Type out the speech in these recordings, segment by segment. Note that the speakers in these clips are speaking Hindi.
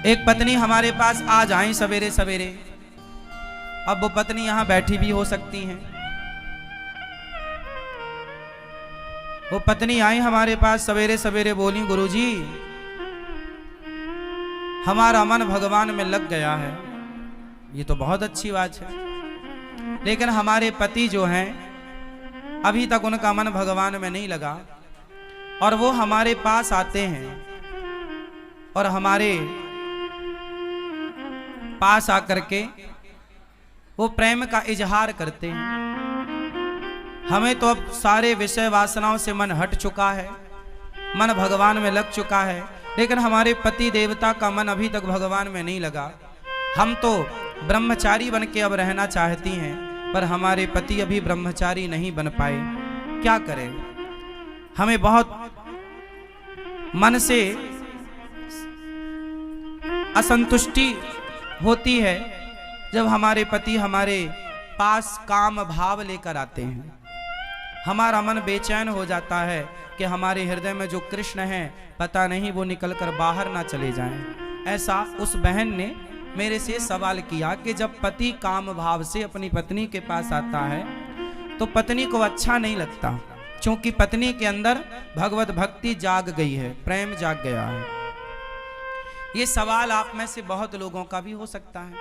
एक पत्नी हमारे पास आ जाए सवेरे सवेरे, अब वो पत्नी यहां बैठी भी हो सकती हैं। वो पत्नी आई हमारे पास सवेरे सवेरे, बोली गुरुजी हमारा मन भगवान में लग गया है। ये तो बहुत अच्छी बात है, लेकिन हमारे पति जो हैं अभी तक उनका मन भगवान में नहीं लगा, और वो हमारे पास आते हैं और हमारे पास आकर के वो प्रेम का इजहार करते हैं। हमें तो अब सारे विषय वासनाओं से मन हट चुका है, मन भगवान में लग चुका है, लेकिन हमारे पति देवता का मन अभी तक भगवान में नहीं लगा। हम तो ब्रह्मचारी बन के अब रहना चाहती हैं, पर हमारे पति अभी ब्रह्मचारी नहीं बन पाए। क्या करें? हमें बहुत मन से असंतुष्टि होती है जब हमारे पति हमारे पास काम भाव लेकर आते हैं। हमारा मन बेचैन हो जाता है कि हमारे हृदय में जो कृष्ण हैं पता नहीं वो निकलकर बाहर ना चले जाएं। ऐसा उस बहन ने मेरे से सवाल किया कि जब पति काम भाव से अपनी पत्नी के पास आता है तो पत्नी को अच्छा नहीं लगता, क्योंकि पत्नी के अंदर भगवत भक्ति जाग गई है, प्रेम जाग गया है। ये सवाल आप में से बहुत लोगों का भी हो सकता है,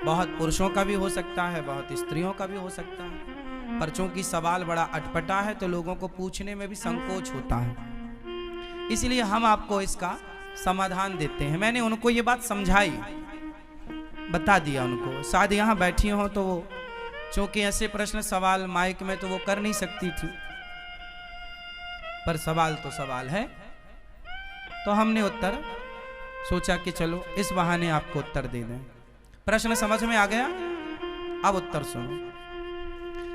बहुत पुरुषों का भी हो सकता है, बहुत स्त्रियों का भी हो सकता है, पर चूंकि सवाल बड़ा अटपटा है तो लोगों को पूछने में भी संकोच होता है, इसलिए हम आपको इसका समाधान देते हैं। मैंने उनको ये बात समझाई, बता दिया उनको, शायद यहाँ बैठी हो तो वो चूंकि ऐसे प्रश्न सवाल माइक में तो वो कर नहीं सकती थी, पर सवाल तो सवाल है, तो हमने उत्तर सोचा कि चलो इस बहाने आपको उत्तर दे दें। प्रश्न समझ में आ गया? अब उत्तर सुनो।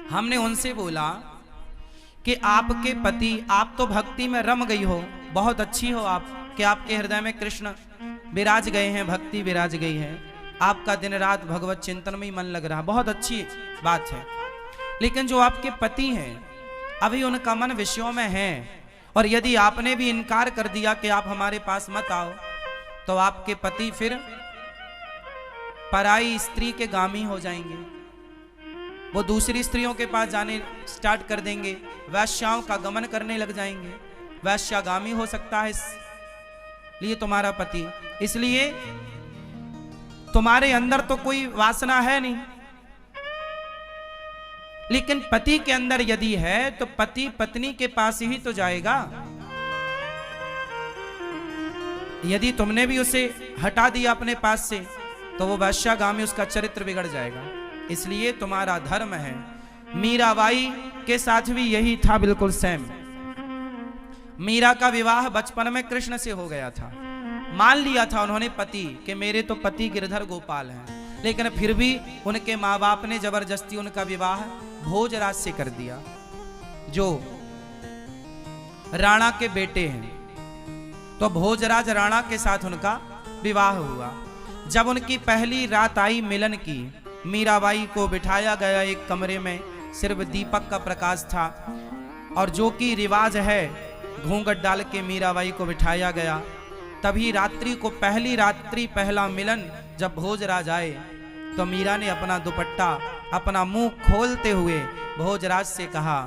हमने उनसे बोला कि आपके पति, आप तो भक्ति में रम गई हो, बहुत अच्छी हो आप, कि आपके हृदय में कृष्ण विराज गए हैं, भक्ति विराज गई है, आपका दिन रात भगवत चिंतन में ही मन लग रहा, बहुत अच्छी बात है। लेकिन जो आपके पति हैं अभी उनका मन विषयों में है, और यदि आपने भी इनकार कर दिया कि आप हमारे पास मत आओ, तो आपके पति फिर पराई स्त्री के गामी हो जाएंगे, वो दूसरी स्त्रियों के पास जाने स्टार्ट कर देंगे, वैश्याओं का गमन करने लग जाएंगे, वैश्यागामी हो सकता है इसलिए तुम्हारा पति। इसलिए तुम्हारे अंदर तो कोई वासना है नहीं, लेकिन पति के अंदर यदि है तो पति पत्नी के पास ही तो जाएगा। यदि तुमने भी उसे हटा दिया अपने पास से तो वो वैश्यागामी, उसका चरित्र बिगड़ जाएगा। इसलिए तुम्हारा धर्म है। मीराबाई के साथ भी यही था, बिल्कुल सेम। मीरा का विवाह बचपन में कृष्ण से हो गया था, मान लिया था उन्होंने पति कि मेरे तो पति गिरधर गोपाल हैं, लेकिन फिर भी उनके माँ बाप ने जबरदस्ती उनका विवाह भोजराज से कर दिया, जो राणा के बेटे हैं। तो भोजराज राणा के साथ उनका विवाह हुआ। जब उनकी पहली रात आई मिलन की, मीराबाई को बिठाया गया एक कमरे में, सिर्फ दीपक का प्रकाश था, और जो कि रिवाज है घूंघट डाल के मीराबाई को बिठाया गया। तभी रात्रि को, पहली रात्रि पहला मिलन जब भोजराज आए तो मीरा ने अपना दुपट्टा, अपना मुंह खोलते हुए भोजराज से कहा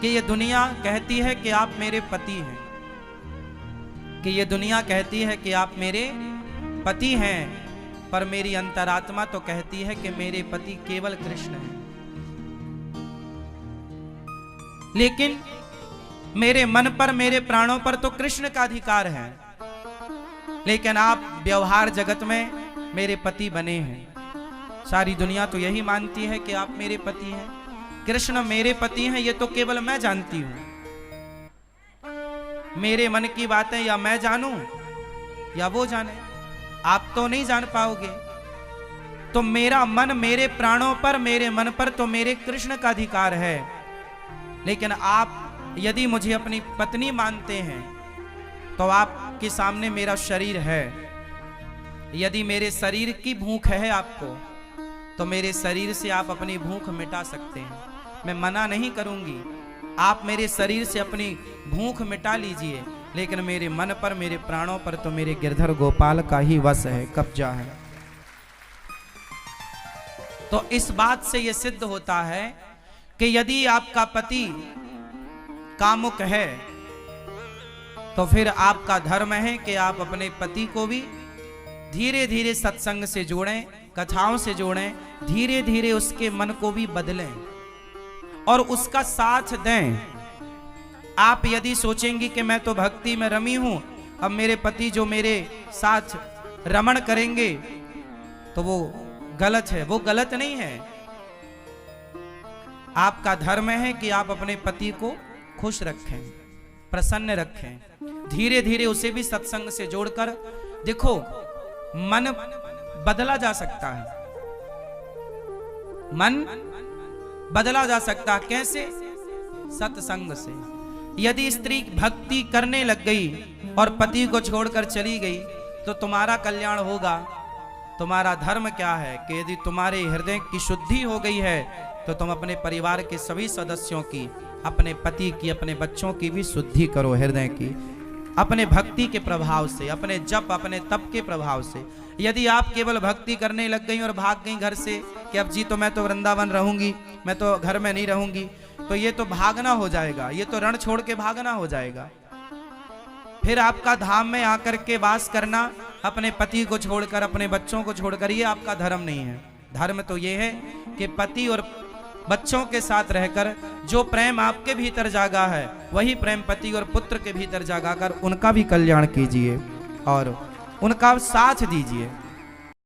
कि ये दुनिया कहती है कि आप मेरे पति हैं, कि ये दुनिया कहती है कि आप मेरे पति हैं, पर मेरी अंतरात्मा तो कहती है कि मेरे पति केवल कृष्ण हैं। लेकिन मेरे मन पर, मेरे प्राणों पर तो कृष्ण का अधिकार है, लेकिन आप व्यवहार जगत में मेरे पति बने हैं। सारी दुनिया तो यही मानती है कि आप मेरे पति हैं, कृष्ण मेरे पति हैं, ये तो केवल मैं जानती हूं। मेरे मन की बातें या मैं जानूं या वो जाने, आप तो नहीं जान पाओगे। तो मेरा मन, मेरे प्राणों पर, मेरे मन पर तो मेरे कृष्ण का अधिकार है, लेकिन आप यदि मुझे अपनी पत्नी मानते हैं तो आपके सामने मेरा शरीर है। यदि मेरे शरीर की भूख है आपको, तो मेरे शरीर से आप अपनी भूख मिटा सकते हैं, मैं मना नहीं करूंगी। आप मेरे शरीर से अपनी भूख मिटा लीजिए, लेकिन मेरे मन पर, मेरे प्राणों पर तो मेरे गिरधर गोपाल का ही वश है, कब्जा है। तो इस बात से यह सिद्ध होता है कि यदि आपका पति कामुक है तो फिर आपका धर्म है कि आप अपने पति को भी धीरे धीरे सत्संग से जोड़ें, कथाओं से जोड़ें, धीरे धीरे उसके मन को भी बदलें और उसका साथ दें। आप यदि सोचेंगी कि मैं तो भक्ति में रमी हूं, अब मेरे पति जो मेरे साथ रमण करेंगे तो वो गलत है, वो गलत नहीं है। आपका धर्म है कि आप अपने पति को खुश रखें, प्रसन्न रखें, धीरे धीरे उसे भी सत्संग से जोड़कर। देखो, मन बदला जा सकता है, मन बदला जा सकता है। कैसे? सत्संग से। यदि स्त्री भक्ति करने लग गई और पति को छोड़कर चली गई तो तुम्हारा कल्याण होगा। तुम्हारा धर्म क्या है कि यदि तुम्हारे हृदय की शुद्धि हो गई है तो तुम अपने परिवार के सभी सदस्यों की, अपने पति की, अपने बच्चों की भी शुद्धि करो हृदय की, अपने भक्ति के प्रभाव से, अपने जप, अपने तप के प्रभाव से। यदि आप केवल भक्ति करने लग गई और भाग गई घर से कि अब जी तो मैं तो वृंदावन रहूंगी, मैं तो घर में नहीं रहूंगी, तो ये तो भागना हो जाएगा, ये तो रण छोड़ के भागना हो जाएगा। फिर आपका धाम में आकर के वास करना, अपने पति को छोड़कर, अपने बच्चों को छोड़कर, ये आपका धर्म नहीं है। धर्म तो ये है कि पति और बच्चों के साथ रहकर जो प्रेम आपके भीतर जागा है वही प्रेम पति और पुत्र के भीतर जागा कर उनका भी कल्याण कीजिए और उनका साथ दीजिए।